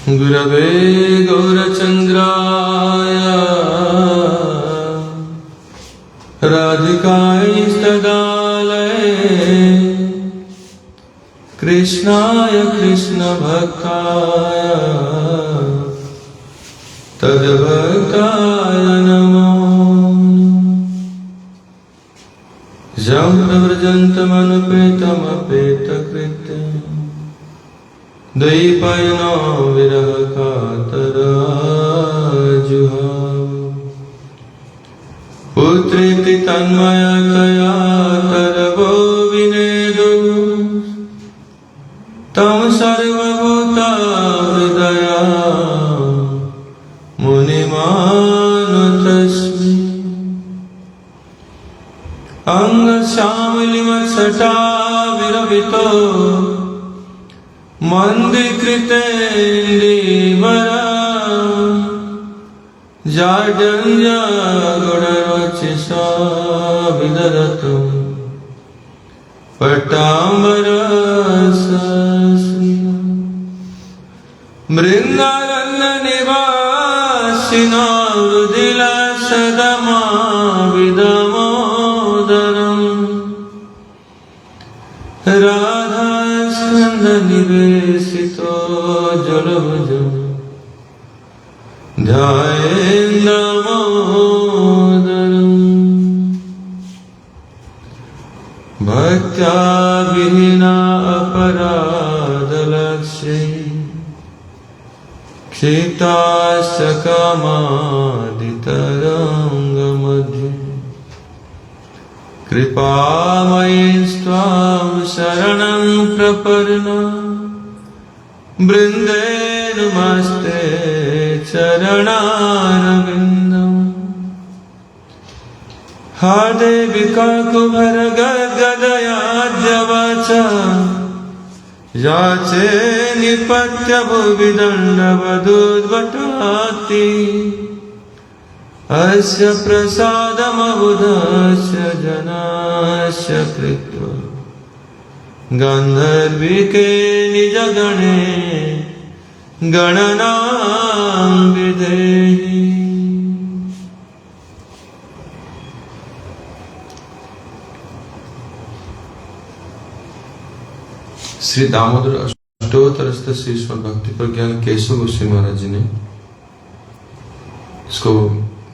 गुरवे गौरचन्द्राय राधिकायै तदालये कृष्णाय कृष्णभक्ताय तद्भक्ताय नमो यं प्रव्रजन्तमनुपेतमपेतकृत्यं द्वैपायनो विरहकातराजुहाव पुत्रेति तन्मयतया तदवो विनेदुः तं सर्वभूता हृदया मुनिमानुतस्मि अंगश्यामलिमत्सटा विरवितो मन्दिकृतेन्दीवरा जाड्यञ्जगुणरुचिषा विदधतु पट्टाम्बरसस्मिन् मृङ्गारण्यनिवासिनो हृदिलासदमाविदमोदरम् राधास्कन्धनिवेशितो जलभुजम् ध्यायेन्दमोदरम् भक्त्या विहीना अपराधलक्ष्यै क्षिप्ताश्च कामादितरङ्गमध्ये कृपामयीस्त्वां शरणं प्रपन्ना वृन्देनुमस्ते चरणारविन्दम् हा देवी काकुभरगद्गदयाद्यवाच याचे निपत्यभुवि दण्डवदुद्वटाति अस्य प्रसादमबुधस्य जनास्य कृत्वा गान्धर्विके निजगणे गणनां विधेहि। श्री दामोदर अष्टोत्तरस्थ श्री ईश्वर भक्ति प्रज्ञान केशव गोस्वामी महाराज जी ने इसको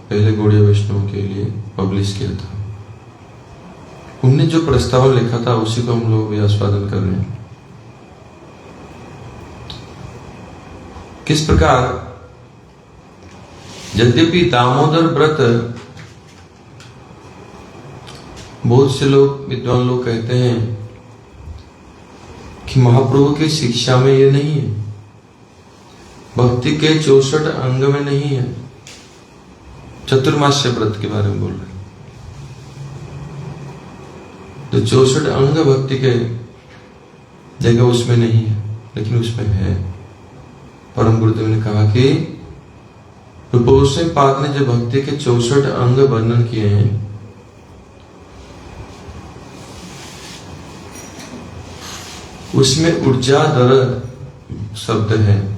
पहले गौड़ीय वैष्णव के लिए पब्लिश किया था। उनने जो प्रस्ताव लिखा था उसी को हम लोग भी आस्वादन कर रहे हैं। किस प्रकार यद्यपि दामोदर व्रत बहुत से लोग विद्वान लोग कहते हैं कि महाप्रभु की शिक्षा में ये नहीं है, भक्ति के 64 अंग में नहीं है। चतुर्मास्य व्रत के बारे में बोल रहे हैं तो 64 अंग भक्ति के जगह उसमें नहीं है, लेकिन उसमें है। परम गुरुदेव ने कहा कि प्रभु गोस्वामी पाद ने जो भक्ति के 64 अंग वर्णन किए हैं उसमें ऊर्जाधर शब्द है।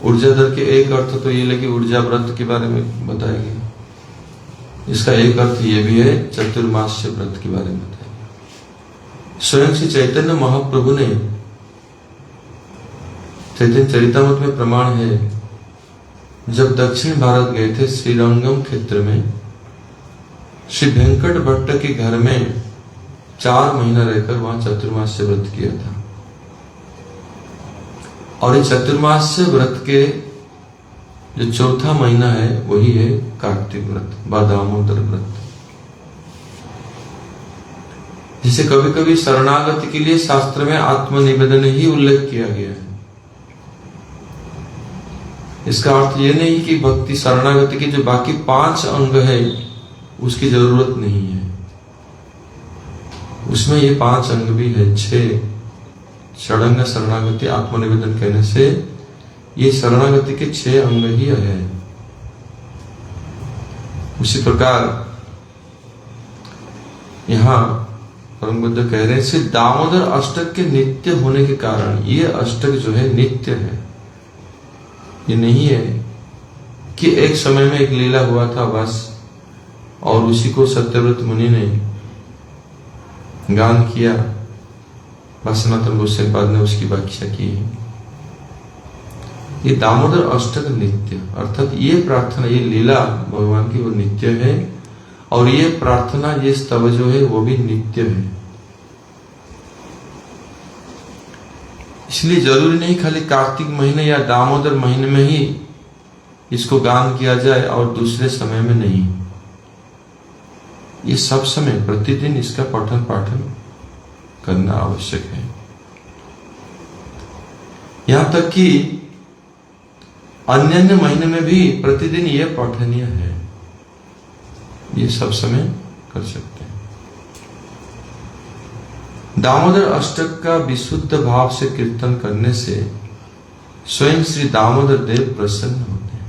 ऊर्जाधर के एक अर्थ तो ये लगे ऊर्जा व्रत के बारे में बताएगी, इसका एक अर्थ ये भी है चतुर्मास्य व्रत के बारे में बताएगी। स्वयं श्री चैतन्य महाप्रभु ने चैतन्य चरितामृत में प्रमाण है, जब दक्षिण भारत गए थे श्रीरंगम क्षेत्र में श्री वेंकट भट्ट के घर में 4 महीना रहकर वहां चतुर्मास्य व्रत किया था। और ये चतुर्मास्य व्रत के जो 4था महीना है वही है कार्तिक व्रत व दामोदर व्रत। जिसे कभी कभी शरणागति के लिए शास्त्र में आत्मनिवेदन ही उल्लेख किया गया है। इसका अर्थ ये नहीं कि भक्ति शरणागति के जो बाकी 5 अंग है उसकी जरूरत नहीं है, उसमें ये 5 अंग भी है। 6 षडंग शरणागति आत्मनिवेदन कहने से ये शरणागति के 6 अंग ही है। उसी प्रकार यहाँ परम बुद्ध कह रहे हैं दामोदर अष्टक के नित्य होने के कारण ये अष्टक जो है नित्य है, ये नहीं है कि एक समय में एक लीला हुआ था बस, और उसी को सत्यव्रत मुनि ने गान किया, बस सनातन गोस्वामी पाद ने उसकी व्याख्या की है। ये दामोदर अष्टक नित्य, अर्थात ये प्रार्थना, ये लीला भगवान की वो नित्य है, और ये प्रार्थना, ये स्तव जो है वो भी नित्य है। इसलिए जरूरी नहीं खाली कार्तिक महीने या दामोदर महीने में ही इसको गान किया जाए और दूसरे समय में नहीं। ये सब समय प्रतिदिन इसका पठन पाठन करना आवश्यक है। यहां तक कि अन्य महीने में भी प्रतिदिन यह पठनीय है, ये सब समय कर सकते हैं। दामोदर अष्टक का विशुद्ध भाव से कीर्तन करने से स्वयं श्री दामोदर देव प्रसन्न होते हैं।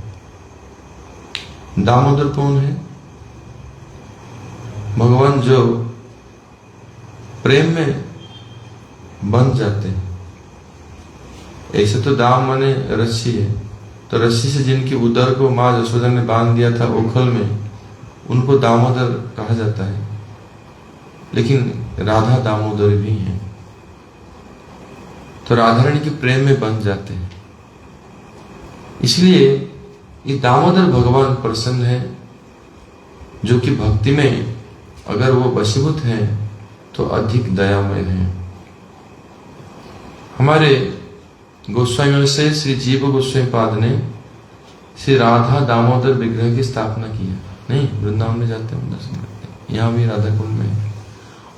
दामोदर कौन है? भगवान जो प्रेम में बंध जाते हैं। ऐसे तो दाम माने रस्सी है, तो रस्सी से जिनकी उदर को माँ यशोदा ने बांध दिया था ओखल में, उनको दामोदर कहा जाता है। लेकिन राधा दामोदर भी हैं, तो राधा रानी के प्रेम में बंध जाते हैं। इसलिए ये दामोदर भगवान प्रसन्न है, जो कि भक्ति में अगर वो वशीभूत हैं तो अधिक दयामय हैं। हमारे गोस्वामियों से श्री जीव गोस्वामी पाद ने श्री राधा दामोदर विग्रह की स्थापना की है। नहीं, वृंदावन में जाते हैं दर्शन करते हैं, यहाँ भी राधा कुंड में है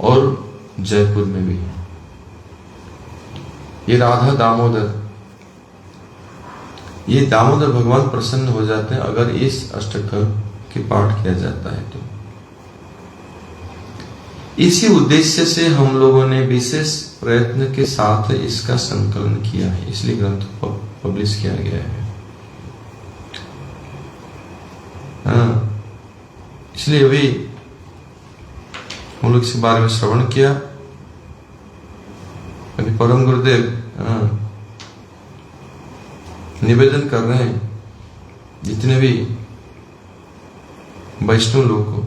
और जयपुर में भी है। ये राधा दामोदर, ये दामोदर भगवान प्रसन्न हो जाते हैं अगर इस अष्टक के पाठ किया जाता है तो। इसी उद्देश्य से हम लोगों ने विशेष प्रयत्न के साथ इसका संकलन किया है, इसलिए ग्रंथ को पब्लिश किया गया है। इसलिए अभी हम लोग इस बारे में श्रवण किया। अभी परम गुरुदेव निवेदन कर रहे हैं जितने भी वैष्णव लोग को,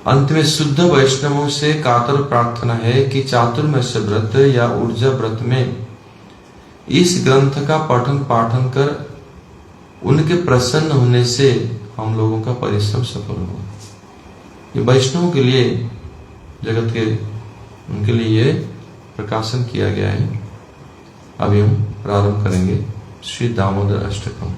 अंत में शुद्ध वैष्णवों से कातर प्रार्थना है कि चातुर्मास्य व्रत या ऊर्जा व्रत में इस ग्रंथ का पठन पाठन कर उनके प्रसन्न होने से हम लोगों का परिश्रम सफल हो। ये वैष्णवों के लिए, जगत के उनके लिए ये प्रकाशन किया गया है। अभी हम प्रारंभ करेंगे श्री दामोदर अष्टकम।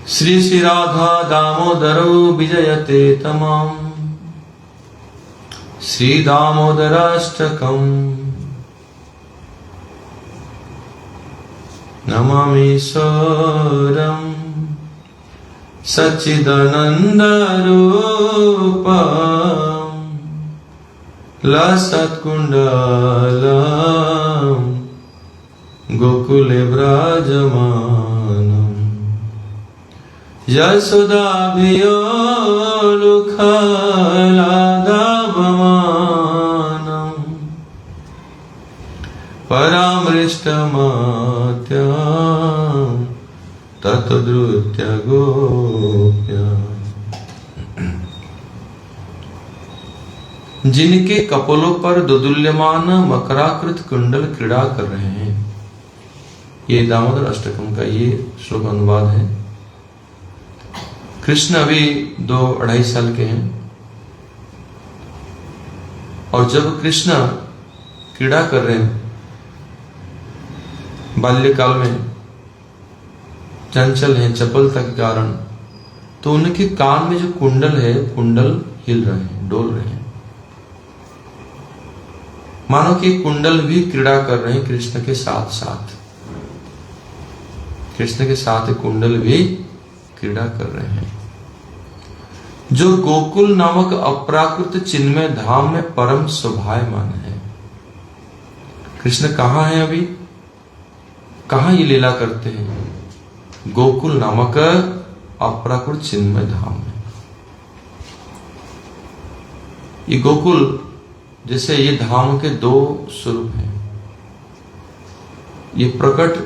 श्री श्री राधा दामोदरो विजयते तमाम श्री दामोदराष्टकम नमामि स्वरम सच्चिदानंद रूपम लसत्कुंडलम गोकुले व्राजमानम यशोदाभियो लुखलादाभमानम परामृष्टमात्यं ततद्रुत्य गोप्या। जिनके कपोलों पर दोदुल्यमान मकराकृत कुंडल क्रीड़ा कर रहे हैं। ये दामोदर अष्टकम का ये श्लोक अनुवाद है। कृष्ण अभी 2-2.5 साल के हैं, और जब कृष्ण क्रीड़ा कर रहे हैं बाल्यकाल में, चंचल हैं चपलता के कारण, तो उनके कान में जो कुंडल है, कुंडल हिल रहे हैं, डोल रहे हैं, मानो कि कुंडल भी क्रीड़ा कर रहे हैं कृष्ण के साथ साथ। कृष्ण के साथ कुंडल भी क्रीड़ा कर रहे हैं। जो गोकुल नामक अपराकृत चिन्मय धाम में परम शोभायमान है। कृष्ण कहाँ है अभी, कहाँ ये लीला करते हैं? गोकुल नामक अपराकृत चिन्मय धाम में। ये गोकुल जैसे ये धाम के दो स्वरूप हैं, ये प्रकट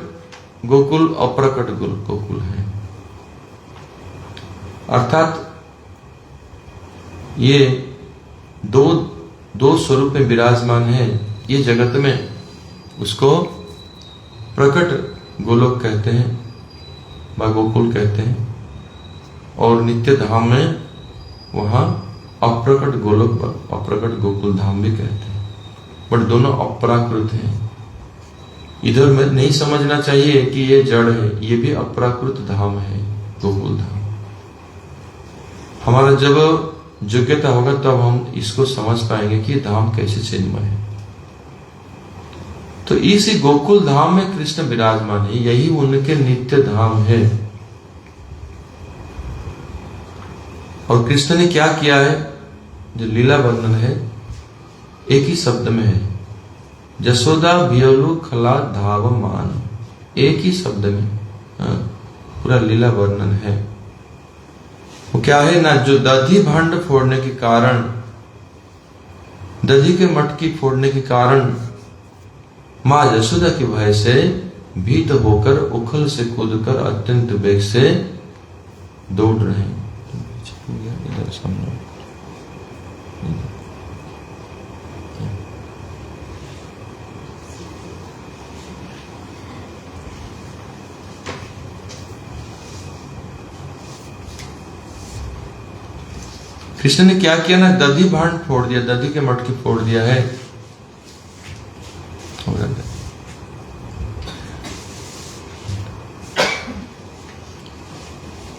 गोकुल, अप्रकट गोकुल है। अर्थात ये दो स्वरूप में विराजमान है। ये जगत में उसको प्रकट गोलोक कहते हैं व गोकुल कहते हैं, और नित्य धाम में वहां अप्रकट गोलोक, अप्रकट गोकुल धाम भी कहते हैं। बट दोनों अपराकृत हैं। इधर में नहीं समझना चाहिए कि ये जड़ है, ये भी अपराकृत धाम है, गोकुल धाम। हमारा जब योग्यता होगा तब हम इसको समझ पाएंगे कि धाम कैसे चिन्मय है। तो इसी गोकुल धाम में कृष्ण विराजमान है, यही उनके नित्य धाम है। और कृष्ण ने क्या किया है, जो लीला वर्णन है एक ही शब्द में है, जसोदा भियलु खला धाव मान, एक ही शब्द में पूरा लीला वर्णन है। वो क्या है ना, जो दधी भांड फोड़ने के कारण, दधी के मटकी फोड़ने के कारण माँ यशोदा के भय से भीत होकर उखल से कूदकर अत्यंत वेग से दौड़ रहे हैं। इधर सामने कृष्ण ने क्या किया ना, दधी भांड फोड़ दिया, दधी के मटकी फोड़ दिया है।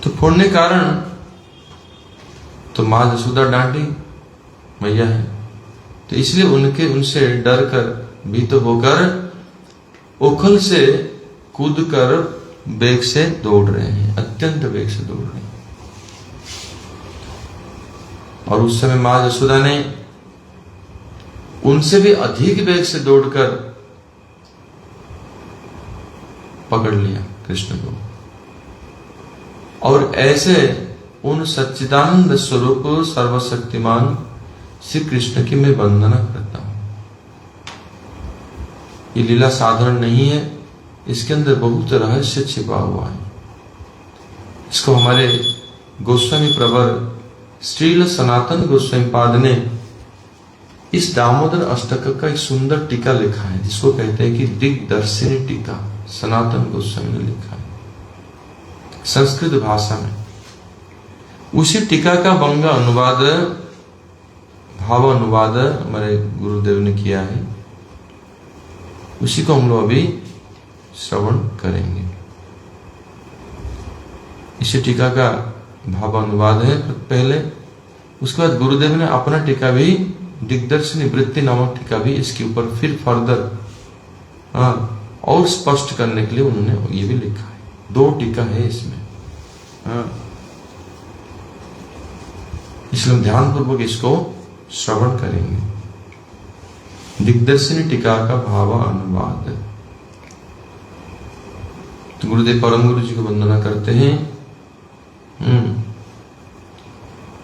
तो फोड़ने कारण तो मां यशोदा डांटी, मैया है, तो इसलिए उनसे डर कर भीत होकर उखल से कूदकर वेग से दौड़ रहे हैं, अत्यंत वेग से दौड़ रहे हैं। और उस समय मां यशोदा ने उनसे भी अधिक वेग से दौड़कर पकड़ लिया कृष्ण को, और ऐसे उन सच्चिदानंद स्वरूप सर्वशक्तिमान श्री कृष्ण की मैं वंदना करता हूं। ये लीला साधारण नहीं है, इसके अंदर बहुत रहस्य छिपा हुआ है। इसको हमारे गोस्वामी प्रवर श्रील सनातन गोस्वामी पाद ने इस दामोदर अष्टक का एक सुंदर टीका लिखा है, जिसको कहते हैं कि दिग्दर्शिनी टीका, सनातन गोस्वामी ने लिखा है संस्कृत भाषा में। उसी टीका का बंगा अनुवाद, भाव अनुवाद हमारे गुरुदेव ने किया है, उसी को हम लोग अभी श्रवण करेंगे। इसी टीका का भाव अनुवाद है पहले, उसके बाद गुरुदेव ने अपना टीका भी, दिग्दर्शिनी वृत्ति नामक टीका भी इसके ऊपर फिर फर्दर और स्पष्ट करने के लिए उन्होंने ये भी लिखा है। 2 टीका है इसमें, इसलिए ध्यान पूर्वक इसको श्रवण करेंगे। दिग्दर्शिनी टीका का भाव अनुवाद। तो गुरुदेव परम गुरु जी को वंदना करते हैं।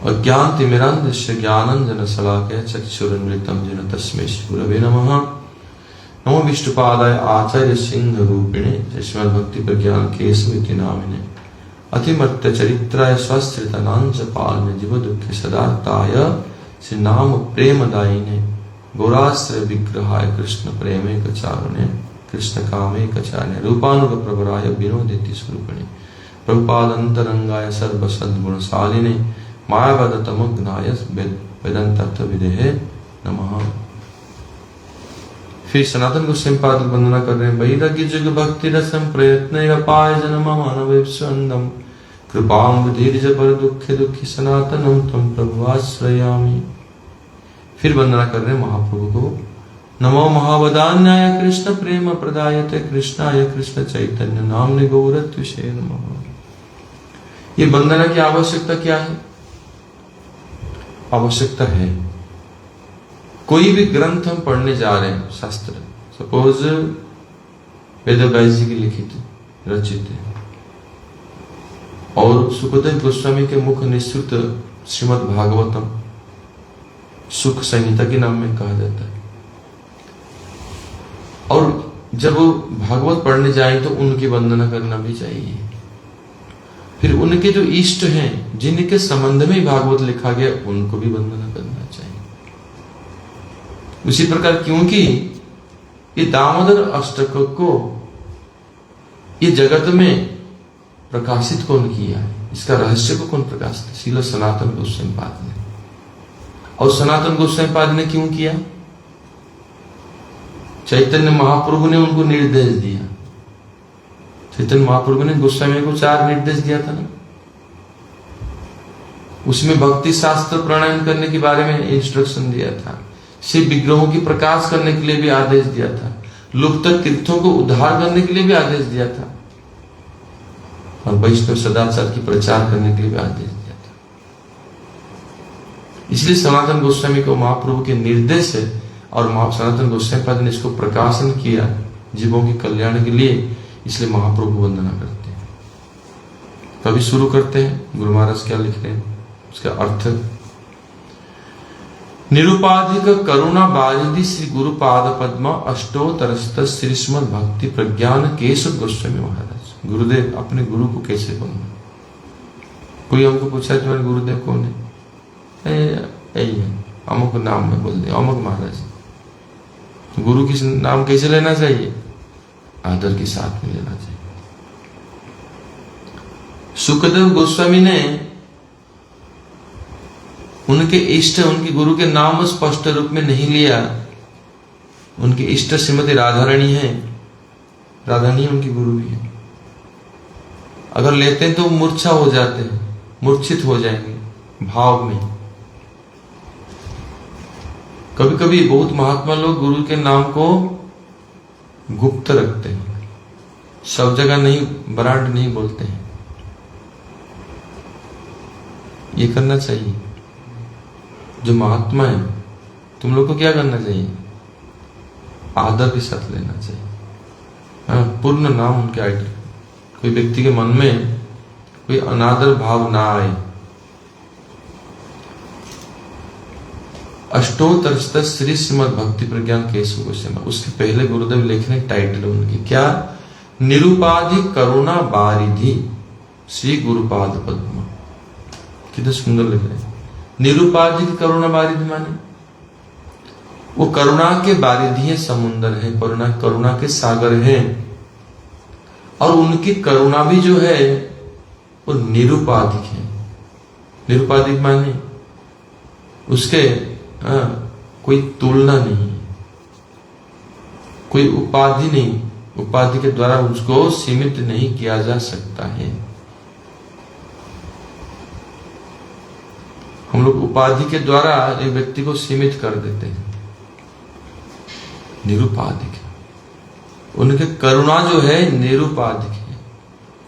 अज्ञान तिमिरान्धस्य ज्ञानांजन शलाकया चक्षुरुन्मिलितं येन तस्मै श्री गुरवे नमः। नमो विष्णुपादाय आचार्य सिंह रूपिणे श्रीमद् भक्ति प्रज्ञान केशव नामिने अतिमत्त चरित्राय स्वस्थितनांच पालने जीव दुख सदार्ताय श्री नाम प्रेमदायिने गौराश्रय विग्रहाय कृष्ण प्रेमे कचारुणे कृष्ण कामे कचारणे रूपानुग प्रवराय विनोदेति स्वरूपिणे प्रभुपादंतरंगाय सर्वसद्गुणशालिने मायावदतमग्नाय वेदांत विदेहे नमः। फिर सनातन गोस्वामी पाद की वंदना कर रहे हैं। वैराग्य जुग भक्ति रसम प्रयत्न पाय जन्म मानवेप्संदम कृपाम धीरज पर दुखे दुखी सनातनम तम प्रभु आश्रयामि। फिर वंदना कर रहे हैं महाप्रभु को। नमो महावदान्याय कृष्ण प्रेम प्रदायते कृष्णाय कृष्ण चैतन्य नामने गौरत्विषे नमः। ये वंदना की आवश्यकता क्या है? आवश्यकता है, कोई भी ग्रंथ हम पढ़ने जा रहे हैं, शास्त्र, सपोज वेदव्यास जी की लिखित रचित है और सुखदेव गोस्वामी के मुख निश्रुत श्रीमद् भागवतम, सुख संहिता के नाम में कहा जाता है। और जब वो भागवत पढ़ने जाए तो उनकी वंदना करना भी चाहिए। फिर उनके जो इष्ट हैं, जिनके संबंध में भागवत लिखा गया, उनको भी वंदना करना चाहिए। उसी प्रकार क्योंकि ये दामोदर अष्टक को ये जगत में प्रकाशित कौन किया है, इसका रहस्य को कौन प्रकाशित? श्रील सनातन गोस्वामी पाद ने। और सनातन गोस्वामी पाद ने क्यों किया? चैतन्य महाप्रभु ने उनको निर्देश दिया। चैतन्य महाप्रभु ने गोस्वामी को 4 निर्देश दिया था ना। उसमें भक्ति शास्त्र प्राणायाम करने के बारे में इंस्ट्रक्शन दिया था, शिव विग्रहों की प्रकाश करने के लिए भी आदेश दिया था, लुप्त तीर्थों को उद्धार करने के लिए भी आदेश दिया था, और वैष्णव सदाचार की प्रचार करने के लिए भी आदेश दिया था। इसलिए सनातन गोस्वामी को महाप्रभु के निर्देश है, और सनातन गोस्वामी पाद ने इसको प्रकाशन किया जीवों के कल्याण के लिए, इसलिए महाप्रभु वंदना करते हैं। तो अभी शुरू करते हैं। गुरु महाराज क्या लिख रहे हैं, उसका अर्थ। निरुपाधिक करुणा बारिधि श्री गुरुपाद पद्म अष्टोत्तरस्त श्रीमद् भक्ति प्रज्ञान केशव गोस्वामी महाराज। गुरुदेव, अपने गुरु को कैसे बोलना? कोई हमको पूछा है तुम्हारे गुरुदेव कौन है? यही है, अमुक नाम में बोल दे, अमुक महाराज। गुरु की नाम कैसे लेना चाहिए? आदर के साथ में लेना चाहिए। सुखदेव गोस्वामी ने उनके इष्ट, उनके गुरु के नाम स्पष्ट रूप में नहीं लिया। उनके इष्ट श्रीमती राधारानी है, राधारानी उनकी गुरु भी है। अगर लेते हैं तो मूर्छा हो जाते हैं, मूर्छित हो जाएंगे भाव में। कभी कभी बहुत महात्मा लोग गुरु के नाम को गुप्त रखते हैं, सब जगह नहीं, ब्रांड नहीं बोलते हैं। ये करना चाहिए। जो महात्मा है, तुम लोग को क्या करना चाहिए? आदर के साथ लेना चाहिए। हाँ, पूर्ण नाम उनके आगे। कोई व्यक्ति के मन में कोई अनादर भाव ना आए। अष्टोत्तर श्री श्रीमद् भक्ति प्रज्ञान केशव गोस्वामी, उसके पहले गुरुदेव लिखने टाइटल उनकी क्या? निरुपाधि करुणा बारिधि श्री गुरुपाद पद्म। कितना सुंदर लग रहा है। निरुपाधि करुणा बारिधि माने वो करुणा के बारिधि है, समुंदर है, करुणा के सागर है। और उनकी करुणा भी जो है वो निरुपाधिक है। निरुपाधिक माने उसके कोई तुलना नहीं, कोई उपाधि नहीं, उपाधि के द्वारा उसको सीमित नहीं किया जा सकता है। हम लोग उपाधि के द्वारा एक व्यक्ति को सीमित कर देते हैं। निरुपाधिक, उनके करुणा जो है निरुपाधिक है।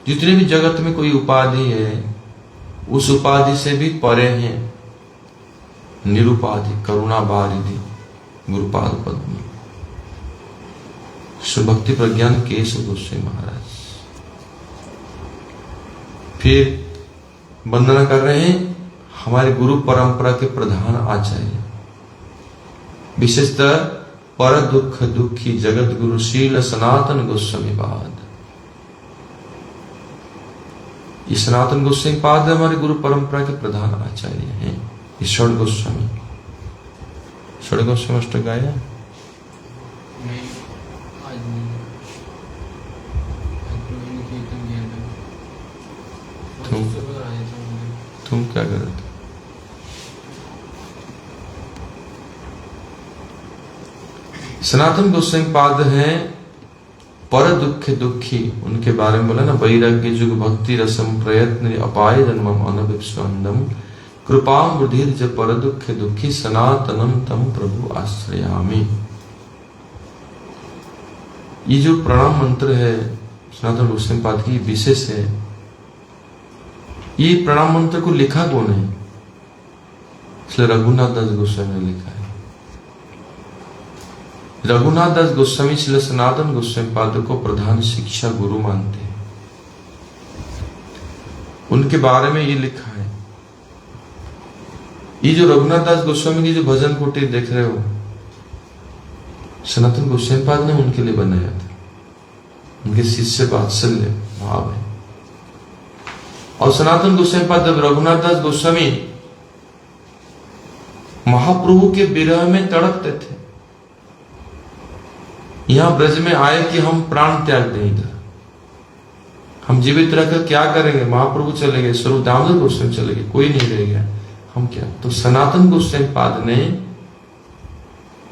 जितने भी जगत में कोई उपाधि है, उस उपाधि से भी परे हैं। निरुपाधिक करुणा बारिधि गुरुपाद पद्म भक्ति प्रज्ञान केशव गोस्वामी महाराज। फिर वंदना कर रहे हैं हमारे गुरु परंपरा के प्रधान आचार्य, विशेषतः पर दुख दुखी जगत गुरु शील सनातन गोस्वामी पाद। ये सनातन गोस्वामी पाद हमारे गुरु परंपरा के प्रधान आचार्य हैं। षड गोस्वामी, षड गोस्वामी अष्टक गाया? तुम क्या कर रहे थे? सनातन गोस्वामी पाद हैं पर दुख दुखी। उनके बारे में बोला ना, वैराग्य जुग भक्ति रसम प्रयत्न अपाय जन्मम अनभिस्वंदम कृपाम बुद्धिर ज पर दुख दुखी सनातनम तम प्रभु आश्रयामि। ये जो प्रणाम मंत्र है सनातन गोस्वामी पाद की विशेष है। ये प्रणाम मंत्र को लिखा कौन है? इसलिए रघुनाथ दास गोस्वामी ने लिखा है। रघुनाथ दास गोस्वामी श्री सनातन गोस्वामी पाद को प्रधान शिक्षा गुरु मानते हैं। उनके बारे में ये लिखा है ये जो रघुनाथ दास गोस्वामी की जो भजन कुटीर देख रहे हो, सनातन गोस्वामी पाद ने उनके लिए बनाया था। उनके शिष्य वात्सल्य भाव है। और सनातन गोस्वामी पाद जब रघुनाथ दास गोस्वामी महाप्रभु के विरह में तड़पते थे, यहां ब्रज में आए कि हम प्राण त्याग दें, इधर हम जीवित रहकर क्या करेंगे, महाप्रभु चले गए, स्वरूप दामोदर गोस्वामी चले गए, कोई नहीं रह गया, हम क्या। तो सनातन गोस्वामी पाद ने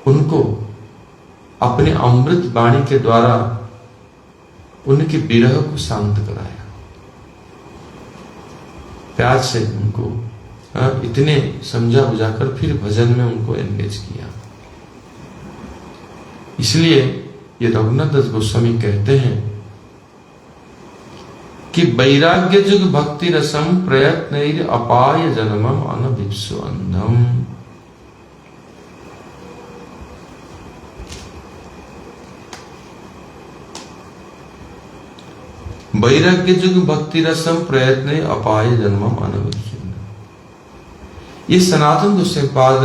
उनको अपने अमृत वाणी के द्वारा उनके विरह को शांत कराया। प्यार से उनको इतने समझा बुझाकर फिर भजन में उनको एंगेज किया। इसलिए ये रघुनाथ दास गोस्वामी कहते हैं कि वैराग्य जुग भक्ति रसम प्रयत्न अपाय जन्मम अनभिप्सु अंधम। वैराग्य जुग भक्ति रसम प्रयत्न अपाय जन्मम अनभिप्सु। ये सनातन गोस्वामी पाद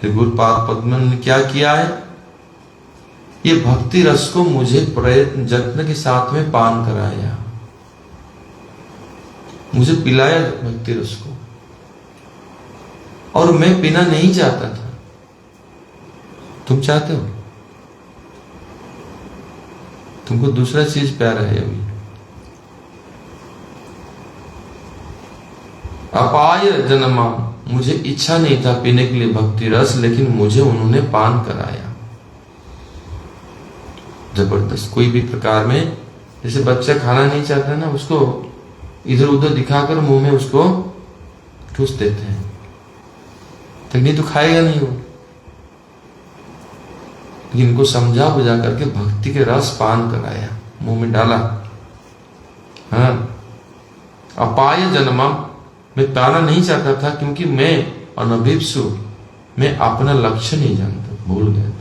गुरुपाद पद्म ने क्या किया है, ये भक्ति रस को मुझे प्रयत्न जत्न के साथ में पान कराया, मुझे पिलाया भक्ति रस को, और मैं पीना नहीं चाहता था। तुम चाहते हो? तुमको दूसरा चीज प्यारा है अभी। अपाय जन्मा, मुझे इच्छा नहीं था पीने के लिए भक्ति रस, लेकिन मुझे उन्होंने पान कराया जबरदस्त। कोई भी प्रकार में, जैसे बच्चा खाना नहीं चाहता ना, उसको इधर उधर दिखाकर मुंह में उसको ठूस देते हैं, तो नहीं तो खाएगा नहीं वो। लेकिन इनको समझा बुझा करके भक्ति के रस पान कराया, मुंह में डाला। हाँ, अपाय जन्मा, मैं पाना नहीं चाहता था क्योंकि मैं अनभिप्सु, मैं अपना लक्ष्य नहीं जानता, भूल गया था,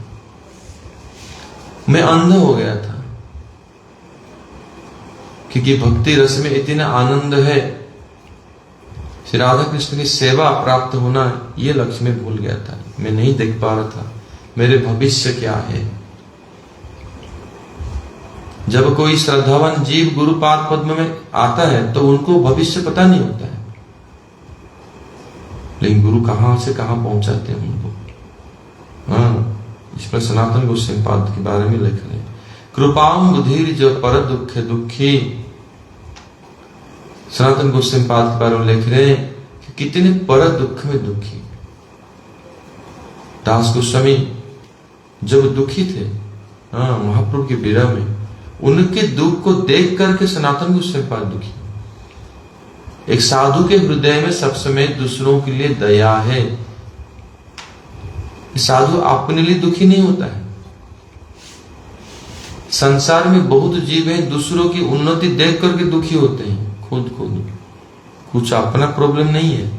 मैं अंधा हो गया था। क्योंकि भक्ति रस में इतना आनंद है, श्री राधा कृष्ण की सेवा प्राप्त होना, ये लक्ष्य में भूल गया था, मैं नहीं देख पा रहा था मेरे भविष्य क्या है। जब कोई श्रद्धावान जीव गुरुपाद पद्म में आता है तो उनको भविष्य पता नहीं होता है, लेकिन गुरु कहां से कहां पहुंचाते हैं उनको। हाँ, इस पर सनातन गोस्वामी पाद के बारे में लिख रहे हैं, कृपाम बुधिर जो पर दुख दुखी। सनातन गोस्वामी पाद के बारे में लिख रहे हैं कि कितने पर दुख में दुखी। दास गोस्वामी जब दुखी थे महाप्रभु के विरह में, उनके दुख को देख करके सनातन गोस्वामी पाद दुखी। एक साधु के हृदय में सब समय दूसरों के लिए दया है। साधु अपने लिए दुखी नहीं होता है। संसार में बहुत जीव हैं दूसरों की उन्नति देख करके दुखी होते हैं, खुद कुछ अपना प्रॉब्लम नहीं है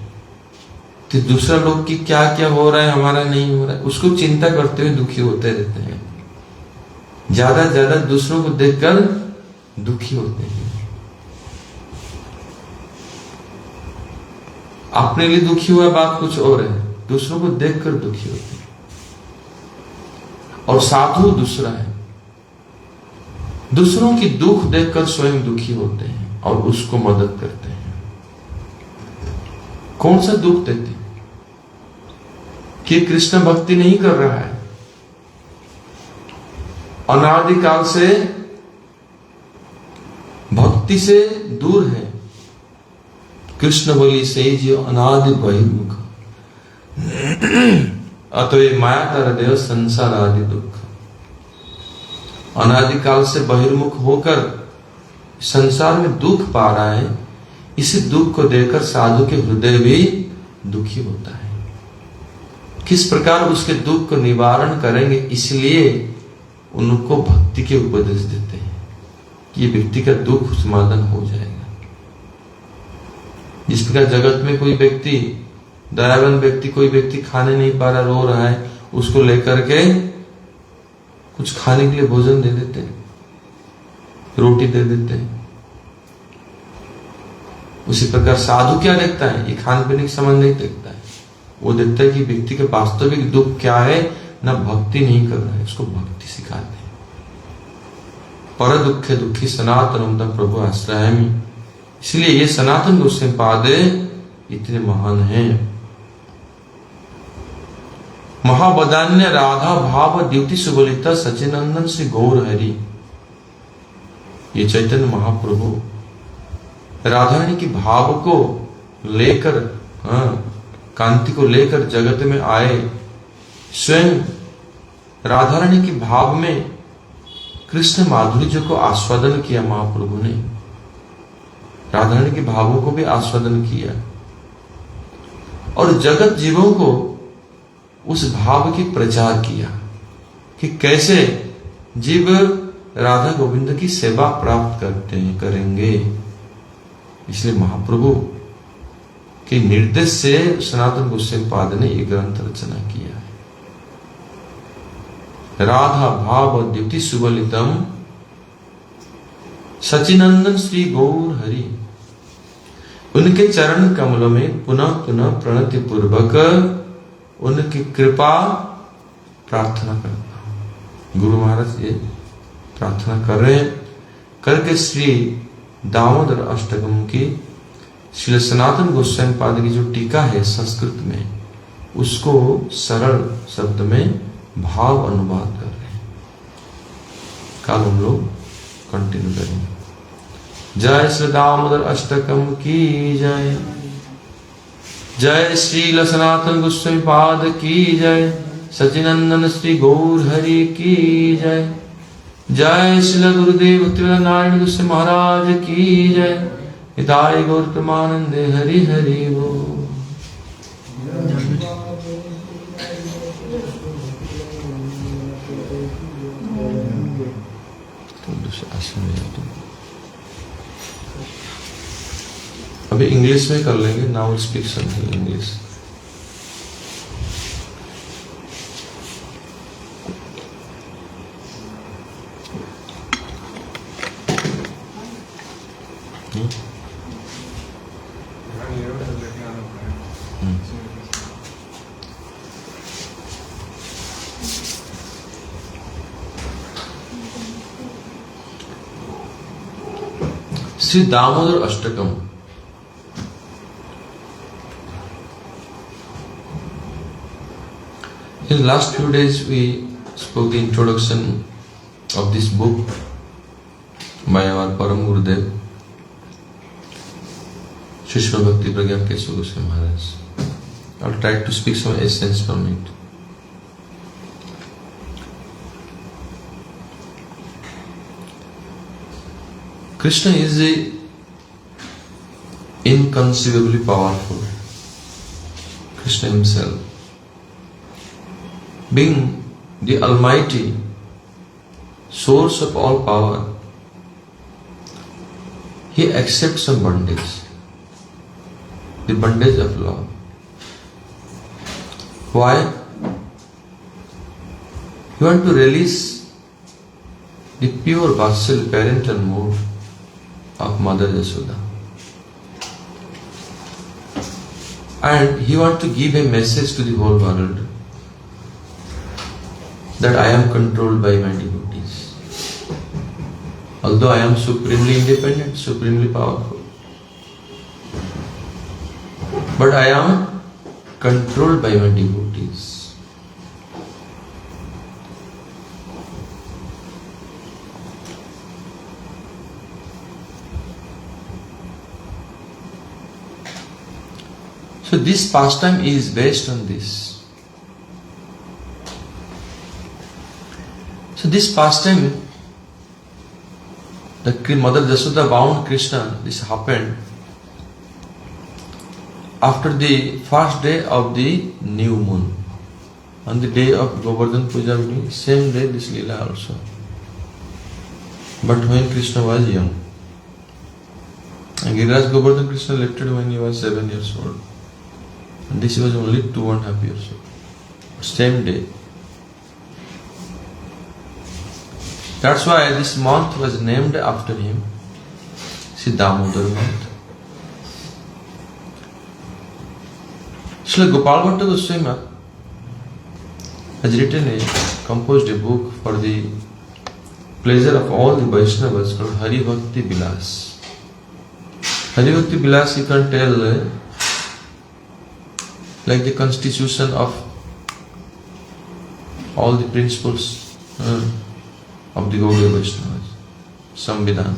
तो दूसरा लोग की क्या क्या हो रहा है, हमारा नहीं हो रहा है, उसको चिंता करते हुए दुखी होते रहते हैं। ज्यादा दूसरों को देखकर दुखी होते हैं। अपने लिए दुखी हुआ बात कुछ और है, दूसरों को देखकर दुखी होते हैं। और साधु दूसरा है, दूसरों की दुख देखकर स्वयं दुखी होते हैं और उसको मदद करते हैं। कौन सा दुख देते हैं कि कृष्ण भक्ति नहीं कर रहा है, अनादिकाल से भक्ति से दूर है, कृष्ण बोली से जो अनादि बहिर्मुख अतः माया तर देव संसार आदि दुख। अनादिकाल से बहिर्मुख होकर संसार में दुख पा रहा है, इसी दुख को देखकर साधु के हृदय भी दुखी होता है। किस प्रकार उसके दुख को निवारण करेंगे, इसलिए उनको भक्ति के उपदेश देते हैं कि ये व्यक्ति का दुख समाधान हो जाएगा। जिस प्रकार जगत में कोई व्यक्ति, दयावान व्यक्ति, कोई व्यक्ति खाने नहीं पा रहा, रो रहा है, उसको लेकर के कुछ खाने के लिए भोजन दे देते हैं, रोटी दे देते हैं। उसी प्रकार साधु क्या देखता है? ये खान पीने के संबंध नहीं देखता है, वो देखता है कि व्यक्ति के वास्तविक दुख क्या है, ना भक्ति नहीं कर रहा है, उसको भक्ति सिखाते हैं। पर दुखे दुखी सनातन प्रभु आश्रयामि, इसलिए ये सनातन गोस्वामी पाद इतने महान हैं। महावदान्य राधा भाव द्युति सुबलिता सचिनंदन श्री गौर हरि, ये चैतन्य महाप्रभु राधा रानी की भाव को लेकर, कांति को लेकर जगत में आए। स्वयं राधा रानी की भाव में कृष्ण माधुर्य को आस्वादन किया महाप्रभु ने, राधा रानी के भावों को भी आस्वादन किया और जगत जीवों को उस भाव की प्रचार किया कि कैसे जीव राधा गोविंद की सेवा प्राप्त करेंगे। इसलिए महाप्रभु के निर्देश से सनातन गोस्वामी पाद ने यह ग्रंथ रचना किया है। राधा भाव द्युति सुबलितम सचिनंदन श्री गौर हरि, उनके चरण कमलों में पुनः पुनः प्रणति पूर्वक उनकी कृपा प्रार्थना करता हूं। गुरु महाराज ये प्रार्थना कर रहे हैं, करके श्री दामोदर अष्टकम की श्री सनातन गोस्वामी पाद की जो टीका है संस्कृत में, उसको सरल शब्द में भाव अनुवाद कर रहे हैं। कल हम लोग कंटिन्यू करेंगे। जय श्री दामोदर अष्टकम की जय, जय श्री सनातन गोस्वामी पाद की जय, सचिनंदन श्री गौर हरि की जय, जय श्री गुरुदेव भक्तिवेदांत नारायण गोस्वामी महाराज की जय, हिताय गौर प्रमानंदे हरि हरि बोल। अभी इंग्लिश में कर लेंगे। Now speak something English. Shri Damodar Ashtakam, in the last few days we spoke the introduction of this book by our Param Gurudev Shishma Bhakti Pragya Kesava Goswami Maharaj. I'll try to speak some essence from it. Krishna is inconceivably powerful. Krishna himself, being the almighty source of all power, he accepts some bondage, the bondage of love. Why? He wants to release the pure Vatsalya parental mood of Mother Yashoda, and he wants to give a message to the whole world that I am controlled by my devotees. Although I am supremely independent, supremely powerful, but I am controlled by my devotees. So this pastime is based on this. So this pastime, the Mother Yashoda bound Krishna, this happened after the first day of the new moon. On the day of Govardhan Puja, same day this Leela also. But when Krishna was young, and Giriraj Govardhan Krishna lifted when he was 7 years old. And this was only 2.5 years old. Same day. That's why this month was named after him, Damodar month. Srila Gopal Bhatta Goswami has composed a book for the pleasure of all the Vaishnavas called Hari Bhakti Vilas. Hari Bhakti Vilas, you can tell, like the constitution of all the principles of the Gaudiya Vaishnavas, Samvidhan.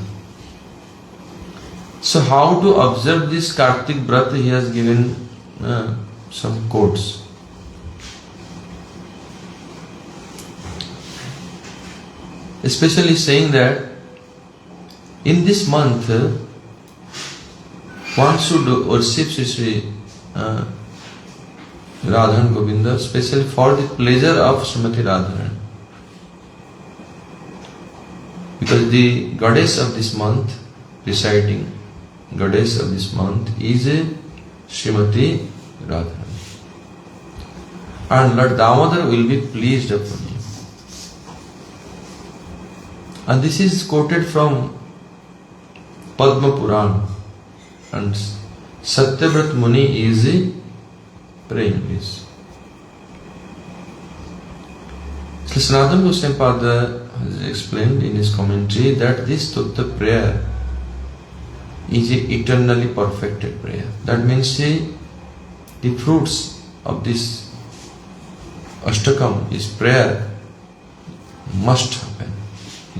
So how to observe this Kartik Vrat, he has given some quotes. Especially saying that in this month one should worship Sri Radhan Govinda, especially for the pleasure of Srimati Radharani. Because the goddess of this month, presiding goddess of this month is Srimati Radharani. And Lord Damodar will be pleased upon you. And this is quoted from Padma Puran. And Satyavrat Muni is praying this. So Sanatana Goswami Pada has explained in his commentary that this Tutta prayer is an eternally perfected prayer. That means the fruits of this Ashtakam is prayer must happen.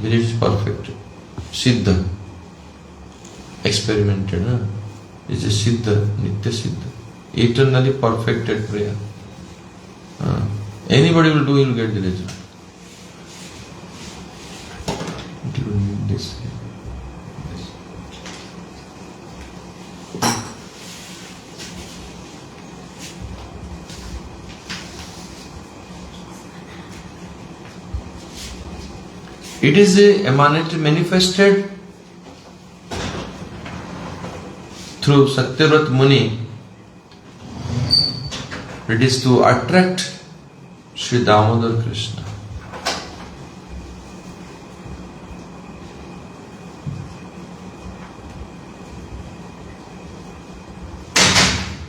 It is perfect. Siddha. Experimented. It's a Siddha, Nitya Siddha. Eternally perfected prayer. Anybody will do, he will get the result. Including this. It is emanated, manifested through Satyavrat Muni. It is to attract Sri Damodar Krishna.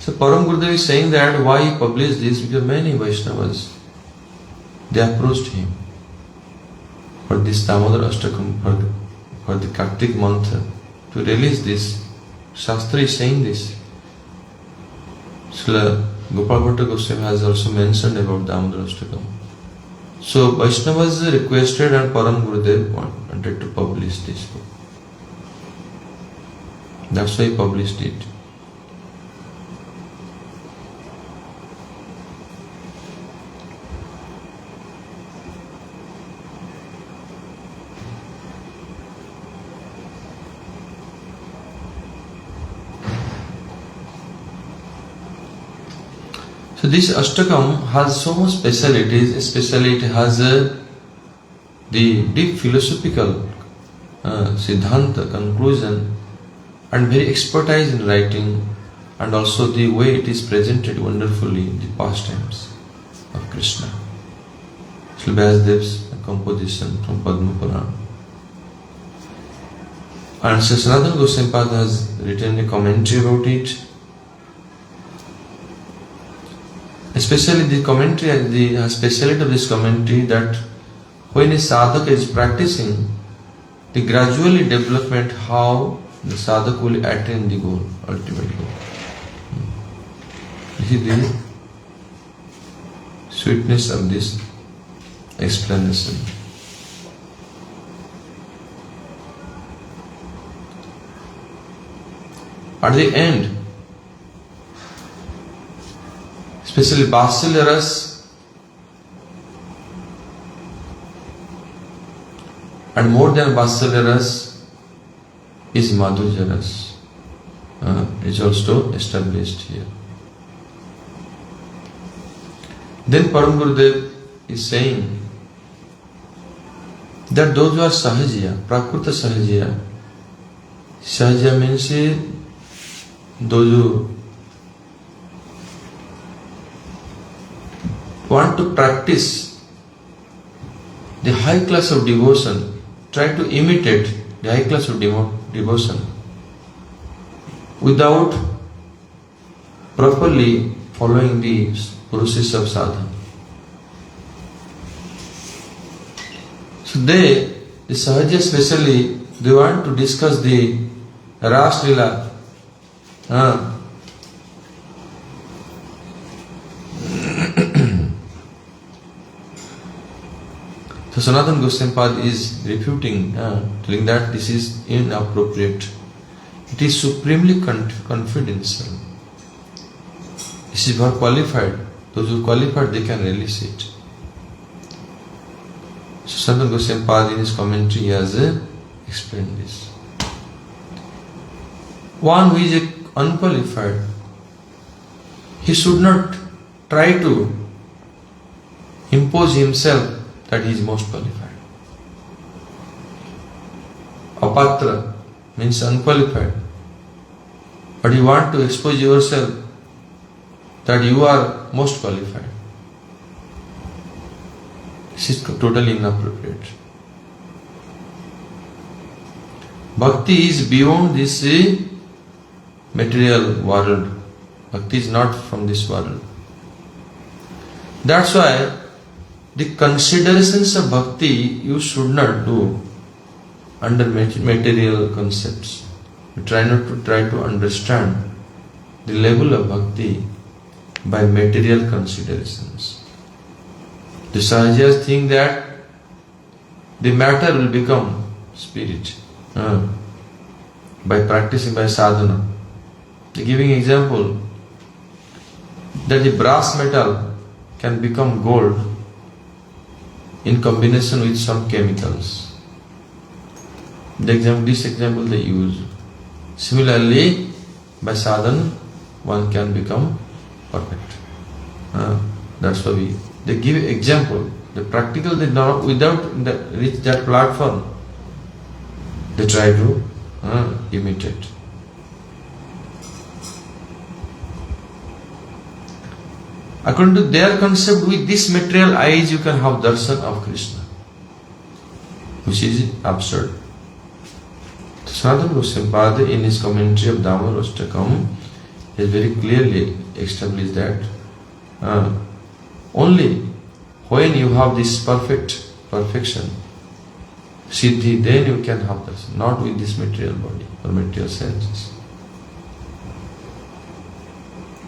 So Param Gurudev is saying that why he published this, because many Vaishnavas, they approached him for this Damodar Ashtakam, for the Kartik month, to release this. Shastra is saying this. Srila Gopal Bhatta Goswami has also mentioned about Damodar Ashtakam. So Vaishnavas requested and Param Gurudev wanted to publish this book. That's why he published it. So this Ashtakam has so much specialities, especially it has the deep philosophical Siddhanta conclusion and very expertise in writing, and also the way it is presented wonderfully, the pastimes of Krishna. Srila Vyasdev's composition from Padma Puran. And Sri Sanatana Goswami Pada has written a commentary about it. Especially the commentary, the speciality of this commentary, that when a sadhaka is practicing, the gradually development how the sadhaka will attain the goal, ultimate goal. This is the sweetness of this explanation. At the end, especially Vatsalya Ras and more than Vatsalya Ras is Madhurya Ras. Is also established here. Then Param Gurudev is saying that those who are Sahajya, Prakruta Sahajya, Sahajya means those who want to practice the high class of devotion, try to imitate the high class of devotion without properly following the process of sadhana. So the Sahaja especially, they want to discuss the Ras Lila. So Sanatana Goswami Pad is refuting, telling that this is inappropriate. It is supremely confidential. This is for qualified. Those who are qualified, they can release it. So Sanatana Goswami Pad in his commentary has explained this. One who is unqualified, he should not try to impose himself that he is most qualified. Apatra means unqualified. But you want to expose yourself that you are most qualified. This is totally inappropriate. Bhakti is beyond this material world. Bhakti is not from this world. That's why the considerations of bhakti you should not do under material concepts. You try not to try to understand the level of bhakti by material considerations. The Sahajas think that the matter will become spirit by practicing by sadhana. They giving example that the brass metal can become gold in combination with some chemicals. This example they use. Similarly, by sadhana, one can become perfect. That's why they give example. The practical, they not without reach that platform, they try to imitate. According to their concept, with this material eyes you can have darshan of Krishna, which is absurd. Sanatana Goswami Pada in his commentary of Damodar Ashtakam has very clearly established that only when you have this perfection, siddhi, then you can have darshan, not with this material body or material senses.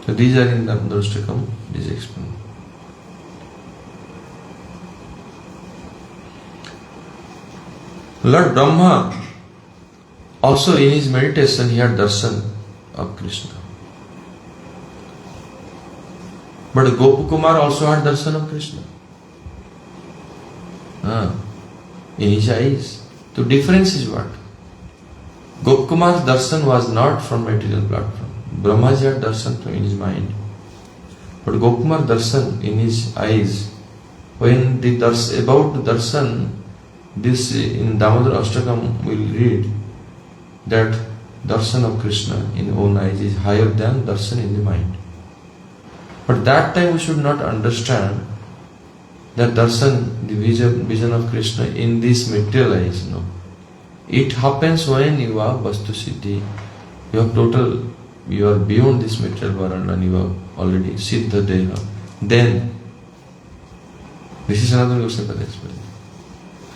So these are in Damodar Ashtakam, these explained. Lord Brahma also in his meditation he had darshan of Krishna. But Gopakumar also had darshan of Krishna. In his eyes. The difference is what? Gopakumar's darshan was not from material platform. Brahmaji had darshan in his mind. But Gopakumar darshan in his eyes. When the about the darshan, this in Damodar Ashtakam we will read that darshan of Krishna in own eyes is higher than darshan in the mind. But that time we should not understand that darshan, the vision of Krishna in this material eyes. No. It happens when you are vastu siddhi. You are total, you are beyond this material world and you are already siddha deha. Then, this is another Goswami explained.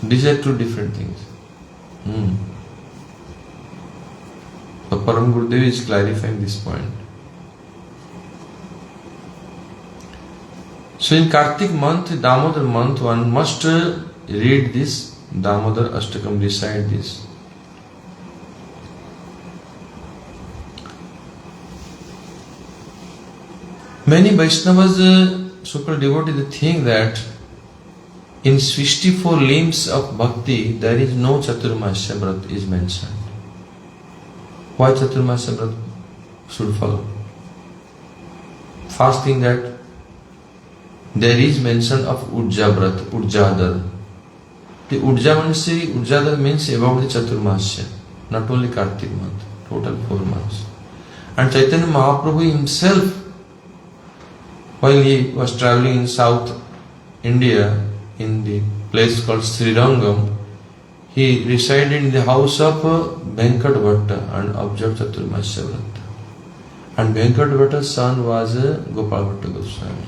These are two different things. So Param Gurudev is clarifying this point. So in Kartik month, Damodar month, one must read this Damodar Ashtakam, recite this. Many Vaishnavas, so-called devotees, think that in 64 limbs of bhakti there is no Chaturmasya Vrat is mentioned. Why Chaturmasya Vrat should follow? First thing that there is mention of Urja Vrat, Urjadar. The Urjadar means about the Chaturmasya, not only Kartik month, total 4 months. And Chaitanya Mahaprabhu himself, while he was traveling in South India, in the place called Srirangam, he resided in the house of Venkat Bhatta and observed Chaturmasya Vrata. And Venkat Bhatta's son was Gopal Bhatta Goswami.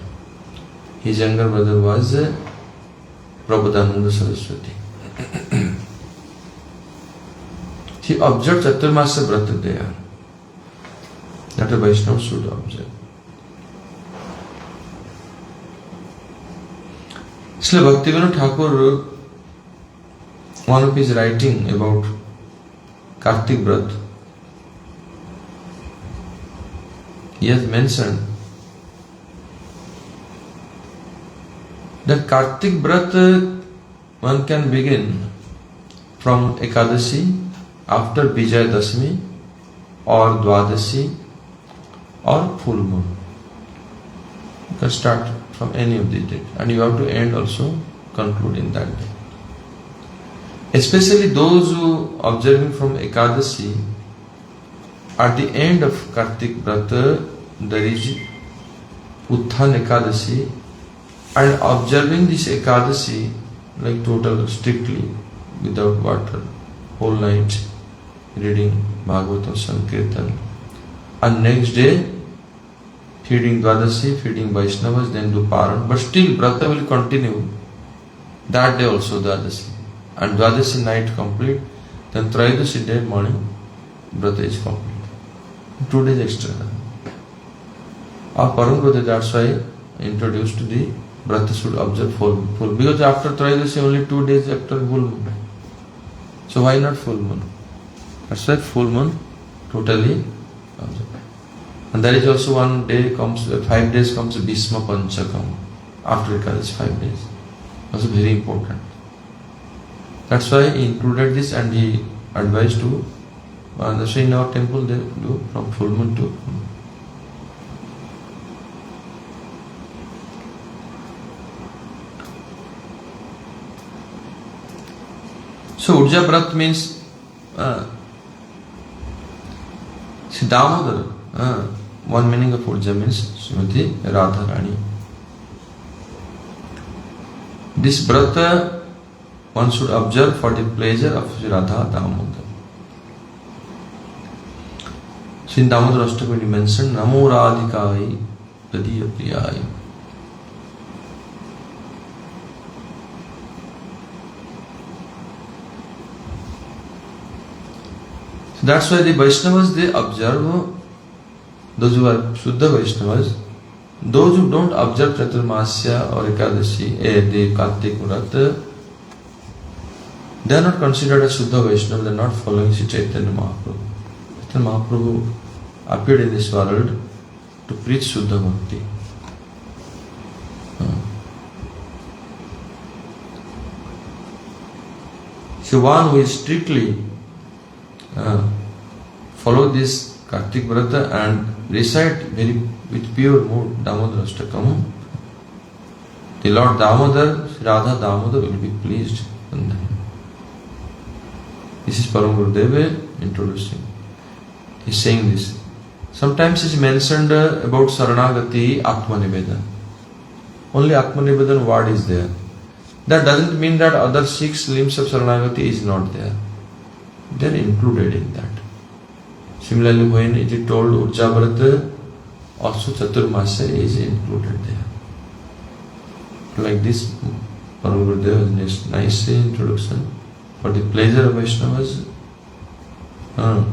His younger brother was Prabodhananda Saraswati. He observed Chaturmasya Vrata there. That a Vaishnava should observe. Srila Bhaktivinoda Thakur, one of his writing about Kartik Vrat, he has mentioned that Kartik Vrat one can begin from Ekadashi after Vijay Dasmi or Dwadashi or full moon. You can start from any of these days and you have to end also, conclude in that day. Especially those who observing from Ekadashi, at the end of Kartik Vrata there is Utthan Ekadashi, and observing this Ekadashi like total strictly without water, whole night reading Bhagavatam, Sankirtan, and next day feeding Dwadashi, feeding Vaishnavas, then do Paran, but still Vrata will continue that day also Dwadashi, and Dwadashi night complete, then Trayodasi day morning Vrata is complete. 2 days extra. Our Param Vrata, that's why I introduced to the Vrata should observe full, because after Trayodasi only 2 days after full moon. So why not full moon? That's why full moon totally observe. And there is also 1 day comes, 5 days comes Bhisma Panchakam after Ekadashi, 5 days. Also very important. That's why he included this and he advised to, so in our temple they do from full moon to full moon. So Urja Vrat means Damodar. One meaning of Urja means Srimati Radharani. This Vrata one should observe for the pleasure of Radha Damodar. So in Damodar Ashtaka we mentioned Namo Radhikai Tadiya Priyai. So that's why the Vaishnavas they observe, those who are Shuddha Vaishnavas, those who don't observe Chaturmasya or Ekadashi, the Kartik Vrat, they are not considered as Shuddha Vaishnava, they are not following Sri Chaitanya Mahaprabhu. Chaitanya Mahaprabhu appeared in this world to preach Shuddha Bhakti. So one who is strictly follow this Kartik Vrata and recite with pure mood Damodar Ashtakam, the Lord Damodar, Radha Damodar will be pleased on them. This is Param Gurudeva introducing. He is saying this. Sometimes it is mentioned about Saranagati Atmanivedan. Only Atmanivedan word is there. That doesn't mean that other 6 limbs of Saranagati is not there. They are included in that. Similarly, when it is told Urja Vrata, also Chaturmasya is included there. Like this, Param Gurudeva has nice introduction for the pleasure of Vaishnavas. Param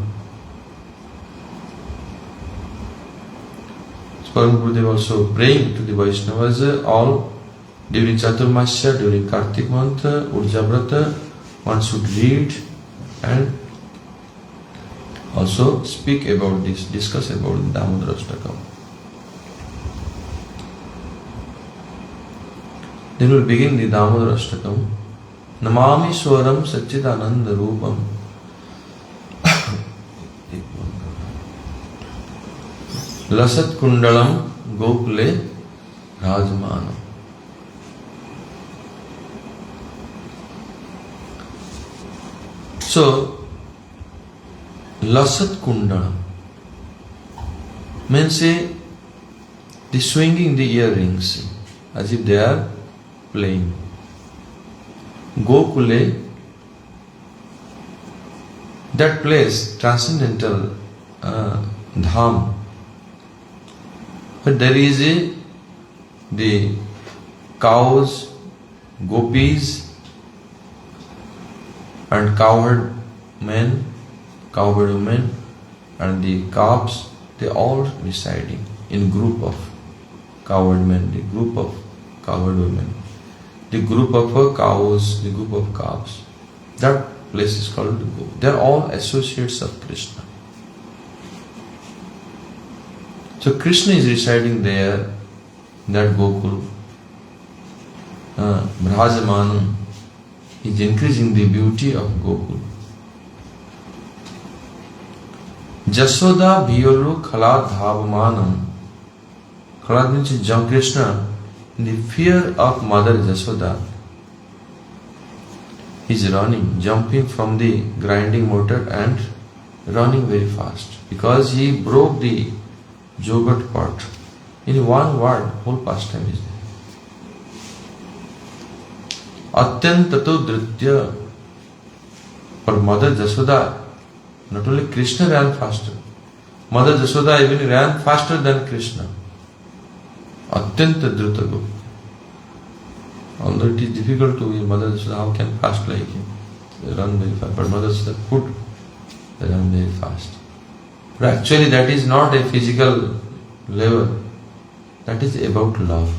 Gurudeva also praying to the Vaishnavas all during Chaturmasya, during Kartik month, Urja Vrata, one should read and also speak about this, discuss about Damodar Ashtakam. Then we will begin the Damodar Ashtakam. Namami Swaram Satchidananda Rupam. Lasat Kundalam Gokule Rajmanam. So, Lasat Kundalam means the swinging the earrings as if they are playing. Gokule, that place, transcendental dham, But there is the cows, gopis, and cowherd men, cowherd women, and the calves, they all residing in group of cowherd men, the group of cowherd women, the group of cows, the group of calves. That place is called Gokul. They are all associates of Krishna. So Krishna is residing there in that Gokul. Bhrajamanam. He is increasing the beauty of Gokul. Jasoda Bhiyolu Khalad Dhavamanam. Khalad means young Krishna, in the fear of Mother Jasoda, he is running, jumping from the grinding mortar and running very fast. Because he broke the yogurt pot. In one word, whole pastime is there. Atyantatu Dritya. For Mother Jasoda, not only Krishna ran faster, Mother Jasoda even ran faster than Krishna. Atyanta Drita Gopika. Although it is difficult to be Mother Jasoda, how can fast like him? They run very fast. But Mother Jasoda could run very fast. But actually that is not a physical level. That is about love.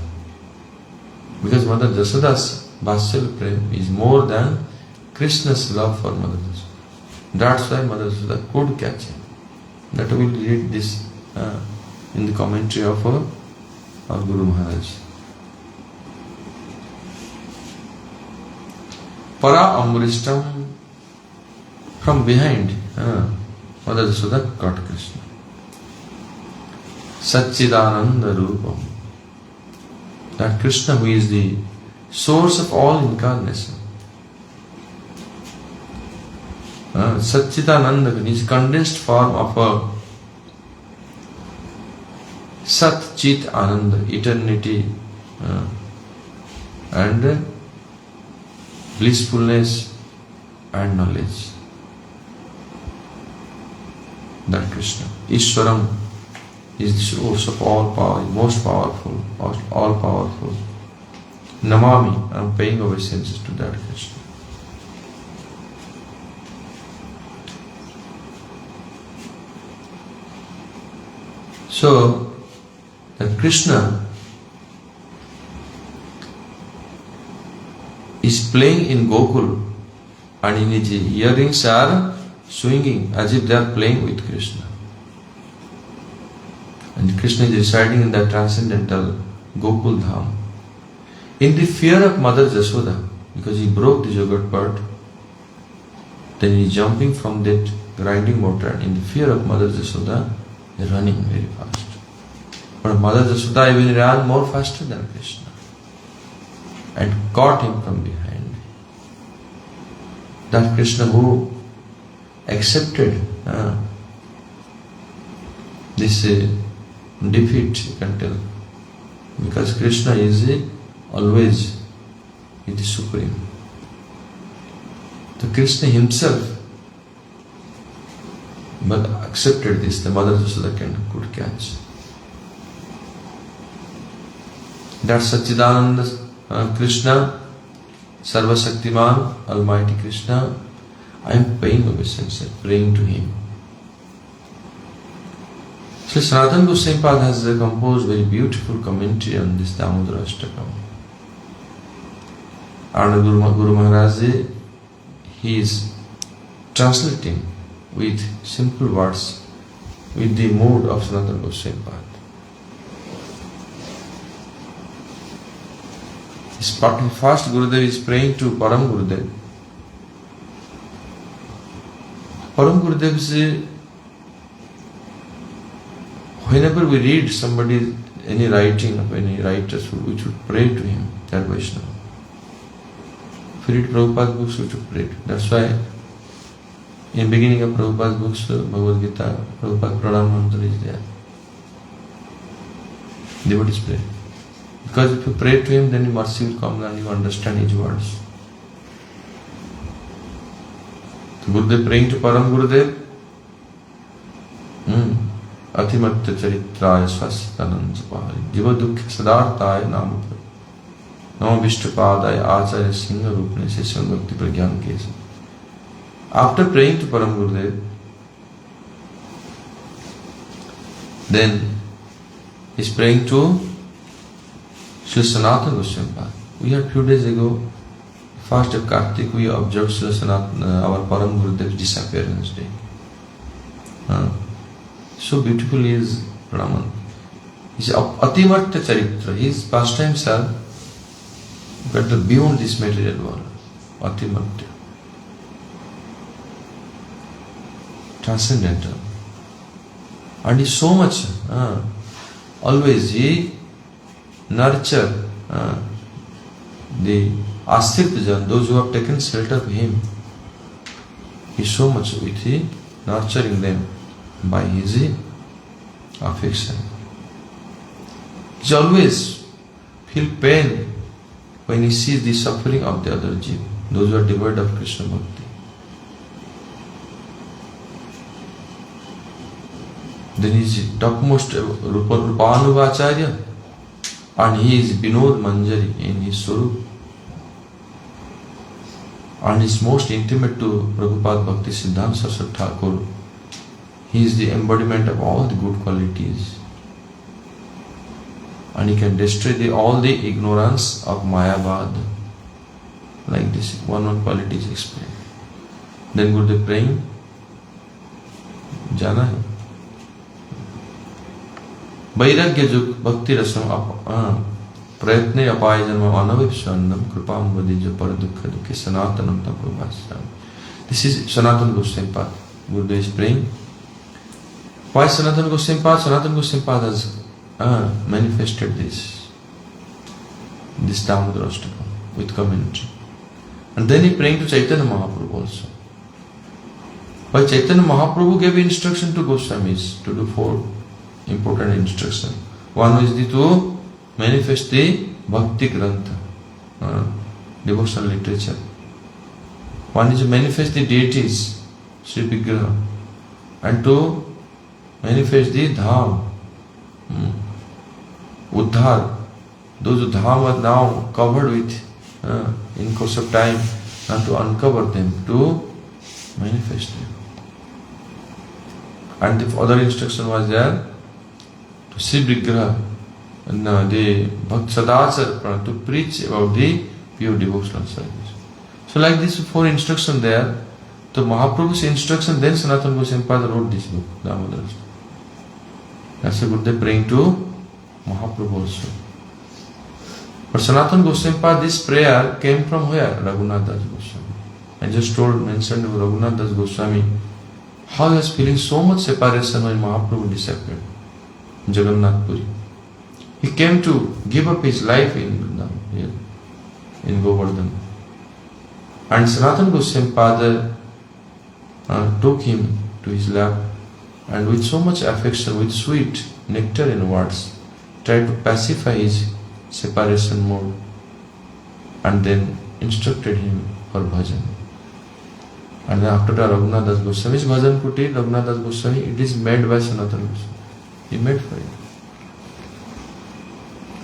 Because Mother Jasoda's Vatsalya Prem is more than Krishna's love for Mother Jasoda. That's why Mother Jasoda could catch him. That we will read this in the commentary of Guru Maharaj. Para Amrishtam, from behind, Mother Jasoda caught Krishna. Satchidananda Rupam. That Krishna who is the source of all incarnation. Satchidananda is condensed form of a Sat Chit Ananda, eternity and blissfulness and knowledge. That Krishna. Ishwaram is the source of all power, most powerful, all powerful. Namami, I am paying obeisances to that Krishna. So, that Krishna is playing in Gokul and in his earrings are swinging as if they are playing with Krishna. And Krishna is residing in that transcendental Gokul Dham. In the fear of Mother Jasoda, because he broke the yogurt pot, then he is jumping from that grinding mortar, and in the fear of Mother Jasoda, they are running very fast. But Mother Jasoda even ran more faster than Krishna and caught him from behind. That Krishna who accepted this defeat, you can tell, because Krishna is always the Supreme. So Krishna himself but accepted this, the Mother Jasoda could catch. That Satchidananda Krishna, Sarva Shaktiman, Almighty Krishna, I am paying obeisance, praying to him. So Sanatana Goswami Pad has composed very beautiful commentary on this Damodara Ashtakam. And Guru Maharaj, he is translating with simple words, with the mood of Sanatana Goswami Pad. First Gurudev is praying to Param Gurudev. Param Gurudev says, whenever we read somebody, any writing of any writers, we should pray to him, that Vaishnava. If we read Prabhupada's books, we should pray. That's why in beginning of Prabhupada's books, Bhagavad Gita, Prabhupada Pranam Mantra is there. Devotees pray. Because if you pray to him, then mercy will come and you understand his words. So Gurudev praying to Param Gurudev, अतिमत्त चरित्राय स्वस्तानंद पारि जीव दुख सदार्थाय नाम नमो विष्णुपादाय आचार्य सिंह रूपने से शिव भक्ति प्रज्ञान के After praying to Param Gurudev, then he's praying to Sri Sanatana Goswami Pad. We had few days ago, first of Kartik, we observed Sri Sanatana, our Param Gurudev's disappearance day. So beautiful he is Brahman. He's Atimartya Charitra. His pastimes are but beyond this material world. Atimartya. Transcendental. And he's so much, always he nurture the Astrityajan, those who have taken shelter of him. He's so much with he nurturing them by his affection. He always feel pain when he sees the suffering of the other jiva, those who are devoid of Krishna Bhakti. Then he is topmost Rupanuvacharya and he is Vinod Manjari in his Swarup. And is most intimate to Prabhupada Bhakti Siddhanta Saraswati Thakur. He is the embodiment of all the good qualities. And he can destroy all the ignorance of Mayavad. Like this, one quality is explained. Then Gurudev praying, Jana hai. वैराग्य जो भक्ति रसम प्रयत्न अपाय जन्म अनविप्सन्नम कृपाम वदि जो पर दुख दुखी सनातनम तम प्रभास्याम. This is Sanatana Goswami Pad. Gurudev is praying. Why Sanatana Goswami Pad? Sanatana Goswami Pad has manifested this Damodara Ashtakam with commentary. And then he praying to Chaitanya Mahaprabhu also. Why Chaitanya Mahaprabhu gave instruction to Goswamis to do 4 important instruction. One is to manifest the Bhakti Grantha, devotional literature. One is to manifest the deities, Sri Vigraha, and to manifest the Dham, Uddhar. Those Dham are now covered with, in course of time, not to uncover them, to manifest them. And the other instruction was there, Sri Vigraha, the Bhakt Sadachar, to preach about the pure devotional service. So like this 4 instructions there, to Mahaprabhu's instruction, then Sanatana Goswami Pad wrote this book, Damodara. That's a good day praying to Mahaprabhu also. But Sanatana Goswami Pad, this prayer came from where? Raghunath Das Goswami. I just mentioned Raghunath Das Goswami, how he was feeling so much separation when Mahaprabhu disappeared. Jagannath Puri. He came to give up his life in Govardhan. And Sanatana Goswami Pada took him to his lap and with so much affection, with sweet nectar in words, tried to pacify his separation mood and then instructed him for bhajan. And then after that, Raghunath Das Goswami's bhajan kuti, Raghunath Das Goswami, it is made by Sanatana Goswami. He made for it.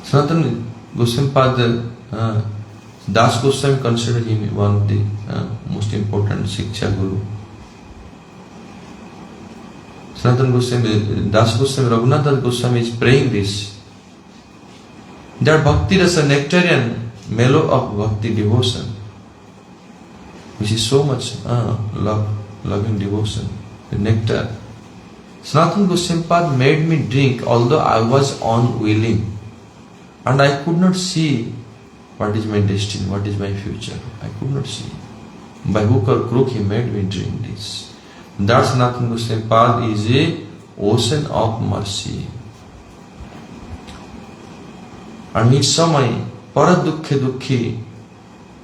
Sanatana Goswami Pada, Das Goswami considered him one of the most important Shiksha Guru. Sanatana Goswami, Das Goswami, Raghunath Das Goswami is praying this. That Bhakti Rasa nectarian mellow of Bhakti devotion, which is so much loving devotion, the nectar. Sanatana Goswami Pad made me drink although I was unwilling and I could not see what is my destiny, what is my future. I could not see. By hook or crook he made me drink this. That Sanatana Goswami Pad is a ocean of mercy. And he saw my paradukhe dukhi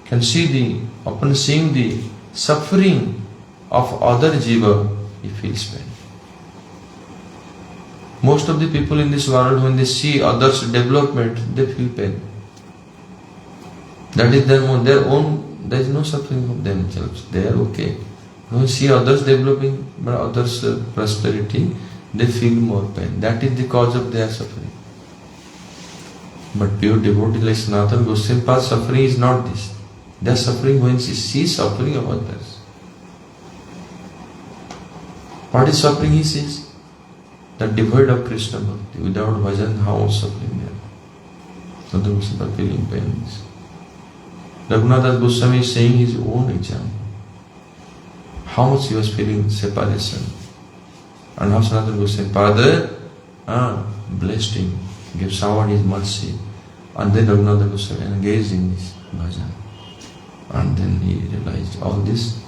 can see upon seeing the suffering of other jiva, he feels pain. Most of the people in this world, when they see others' development, they feel pain. That is their own, there is no suffering of themselves. They are okay. When you see others developing, but others' prosperity, they feel more pain. That is the cause of their suffering. But pure devotee like Sanatana Goswami, suffering is not this. They are suffering when she sees suffering of others. What is suffering he sees? That devoid of Krishna bhakti, without bhajan, how much suffering there? Sanatana Goswami feeling pains. Raghunath Goswami is saying his own example. How much he was feeling separation. And how Sanatana Goswami Father blessed him, gave showered his mercy. And then Raghunath Goswami engaged in this bhajan. And then he realized all these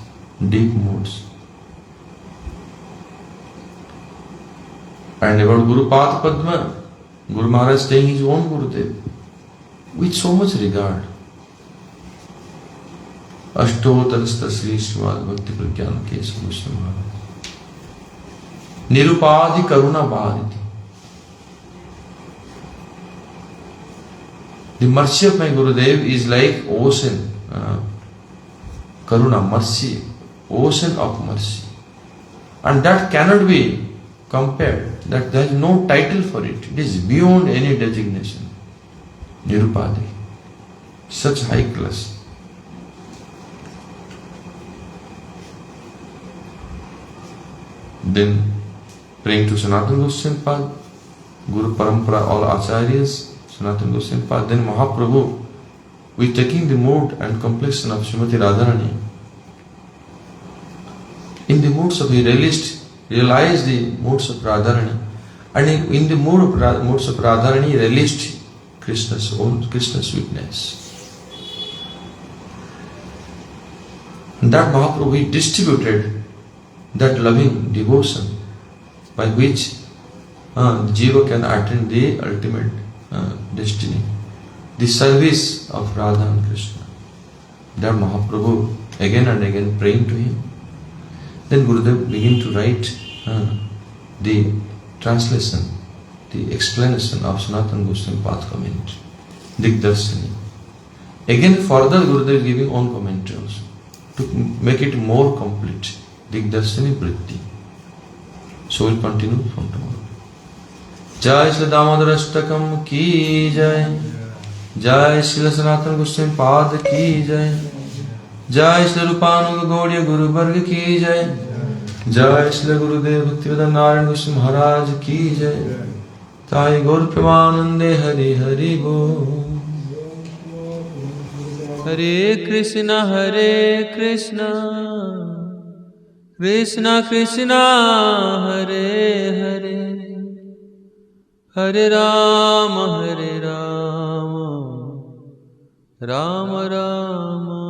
deep moods. And about Guru Path Padma, Guru Maharaj staying his own Gurudev with so much regard. Ashtotarasta Sri Srimad Bhakti Pragyana Kesava Goswami Maharaj. Nirupadhi Karuna Bharati. The mercy of my Gurudev is like ocean. Karuna, mercy, ocean of mercy. And that cannot be compared. That there is no title for it. It is beyond any designation. Nirupadhi. Such high class. Then praying to Sanatana Goswami Pad, Guru Parampara, all Acharyas, Sanatana Goswami Pad, then Mahaprabhu, with taking the mood and complexion of Srimati Radharani. In the moods of, he realized the moods of Radharani, and in the moods of Radharani, he realized Krishna's own, Krishna's sweetness. And that Mahaprabhu, he distributed that loving devotion by which Jiva can attain the ultimate destiny, the service of Radha and Krishna. That Mahaprabhu again and again praying to him. Then Gurudev began to write the translation, the explanation of Sanatana Goswami Path comment, Digdarsani. Again further Gurudev giving own commentary also to make it more complete. Digdarsani Vritti. So we'll continue from tomorrow. Jai Sri Damodar Ashtakam ki jai. Jai Sri Sanatana Goswami Pad ki jai. Jai Sri Rupanuga Gaudiya Guru Varga ki jai. Jai Sri Gurudev Bhaktivedanta Narayana Goswami Maharaj ki jai. Tai Gaur Premanande Hari Hari Bo. Hare Krishna Krishna Krishna Hare Hare Hare Rama Rama Rama